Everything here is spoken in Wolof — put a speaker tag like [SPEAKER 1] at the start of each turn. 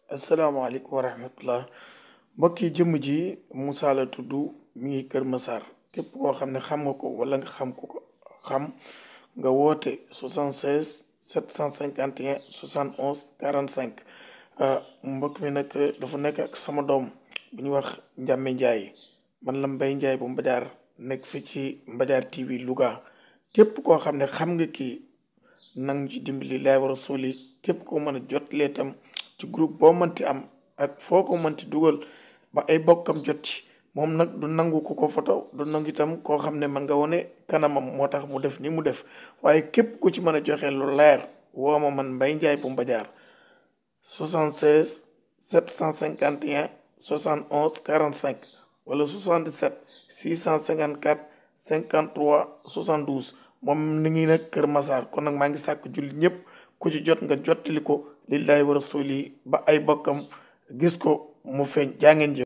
[SPEAKER 1] asalaamaaleykum wa rahmatullah mbokk yi jëmm ji Moussa la tudd mi ngi Kër Massar képp koo xam ne xam nga ko wala nga xam ko xam nga woote 76 751 71 45 mbokk mi nag dafa nekk ak sama doom bu ñu wax Ndiame Ndiaye man la Mbaye Ndiaye bu Mbadiar nekk fi ci Mbadiar TV Louga képp koo xam ne xam nga kii nang ci dimbali laay war a soli képp koo mën a jotlee tam ci groupe boo mënti am ak foo ko mënti dugal ba ay bokkam jot ci moom nag du nangu ku ko foto du nangu itam koo xam ne man nga wone kanamam moo tax mu def ni mu def waaye képp ku ci mën a joxe lu leer woo ma man Mbaye Ndiaye bu Mbadiar 76 751 71 45 wala 77 654 53 72 moom ni ngi nag Kër Massar kon nag maa ngi sàkk julli ñëpp ku ci jot nga jottali ko lillaay wa rasuli ba ay bokkam gis ko mu feeñ jaa ngeen jëf